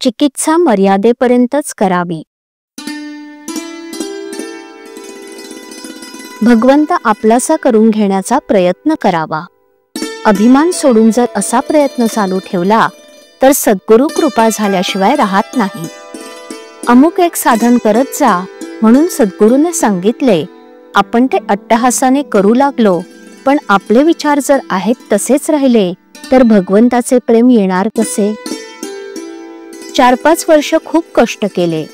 चिकित्सा मर्यादेपर्यंतच करावी. भगवंत आपलासा करून घेण्याचा प्रयत्न करावा. अभिमान सोडून जर असा प्रयत्न चालू ठेवला तर सद्गुरु कृपा झाल्याशिवाय राहत नाही. अमुक एक साधन करत जा म्हणून सद्गुरूने सांगितले, आपण ते अट्टहासाने करू लागलो, पण आपले विचार जर आहेत तसेच राहिले तर भगवंताचे प्रेम येणार कसे? 4-5 वर्ष खूप कष्ट केले,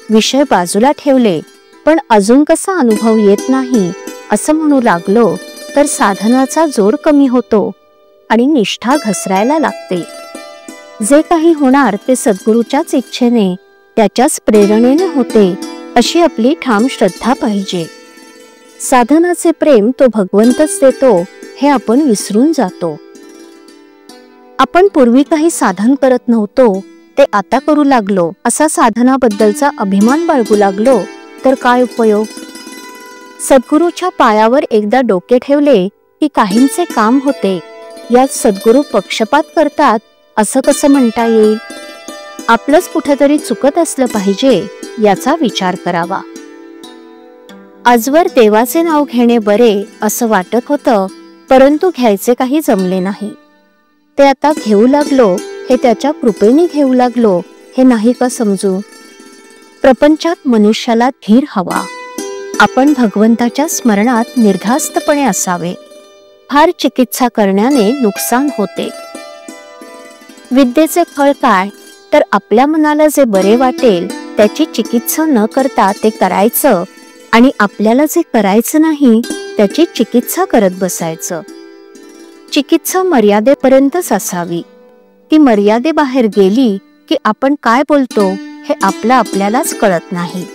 विषय बाजूला ठेवले, पण अजून कसा अनुभव येत नाही असं म्हणू लागलो तर साधनाचा जोर कमी होतो आणि निष्ठा घसरायला लागते. जे काही होणार ते सद्गुरूच्याच इच्छेने, त्याच्याच प्रेरणेने होते अशी आपली ठाम श्रद्धा पाहिजे. साधनाचे प्रेम तो भगवंतच देतो हे आपण विसरून जातो. आपण पूर्वी काही साधन करत नव्हतो ते आता करू लागलो असा साधनाबद्दलचा अभिमान बाळगू लागलो तर काय उपयोग? सद्गुरूच्या पायावर एकदा डोके ठेवले की काहींचे काम होते. यात सद्गुरू पक्षपात करतात असं कसं म्हणता येईल? आपलंच कुठेतरी चुकत असलं पाहिजे याचा विचार करावा. आजवर देवाचे नाव घेणे बरे असं वाटत होतं, परंतु घ्यायचे काही जमले नाही. ते आता घेऊ लागलो हे त्याच्या कृपेने घेऊ लागलो हे नाही का समजू? प्रपंचात मनुष्याला धीर हवा. आपण भगवंताच्या स्मरणात निर्धास्तपणे असावे. फार चिकित्सा करण्याने नुकसान होते. विद्येचे फळ काय तर आपल्या मनाला जे बरे वाटेल त्याची चिकित्सा न करता ते करायचं आणि आपल्याला जे करायचं नाही त्याची चिकित्सा करत बसायचं. चिकित्सा मर्यादेपर्यंतच असावी. ती मर्यादेबाहेर गेली की आपण काय बोलतो हे आपल्यालाच कळत नाही.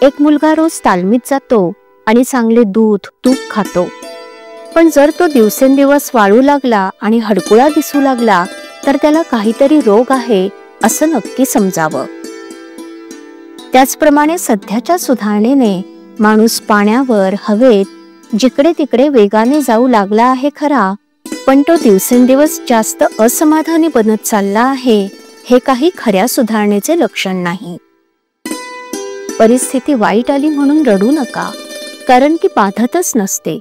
एक मुलगा रोज तालमीत जातो आणि चांगले दूध तूप खातो, पण जर तो दिवसेंदिवस वाळू लागला आणि हडकुळा दिसू लागला तर त्याला काहीतरी रोग आहे असं नक्की समजावं. त्याचप्रमाणे सध्याच्या सुधारणेने माणूस पाण्यावर, हवेत जिकडे तिकडे वेगाने जाऊ लागला आहे खरा, पण तो दिवसेंदिवस जास्त असमाधानी बनत चालला आहे हे काही खऱ्या सुधारणेचे लक्षण नाही. परिस्थिती वाईट आली म्हणून रडू नका, कारण ती बाधतच नसते.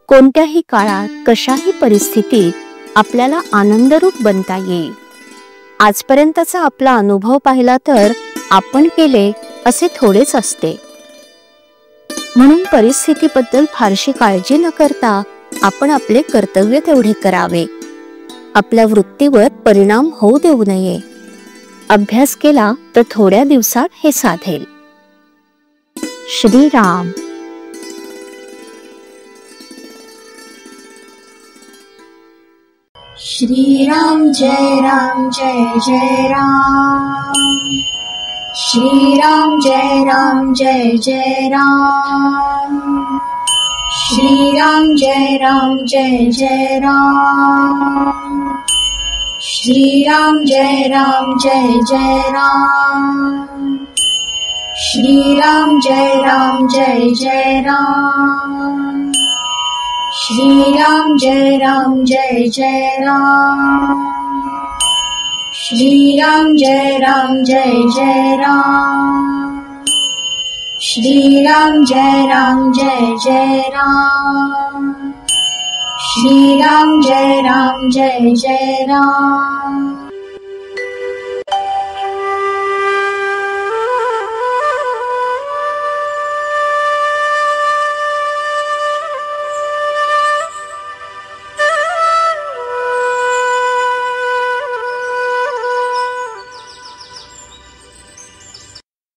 कोणत्याही काळात कशाही परिस्थितीत आपल्याला आनंदरूप बनता येईल. आजपर्यंतचा आपला अनुभव पाहिला तर आपण केले असे थोडेच असते. म्हणून परिस्थितीबद्दल फारशी काळजी न करता आपण आपले कर्तव्य तेवढे करावे. आपल्या वृत्तीवर परिणाम होऊ देऊ नये. अभ्यास केला तर थोड्या दिवसात हे साधेल. श्रीराम. श्रीराम जय राम जय जय राम. श्रीराम जय राम जय जय राम. श्रीराम जय राम जय जय राम. श्रीराम जय राम जय जय राम. श्रीराम जय राम जय जय राम. श्रीराम जय राम जय जय राम. श्रीराम जय राम जय जय राम. श्रीराम जय राम जय जय राम. श्रीराम जय राम जय जय राम.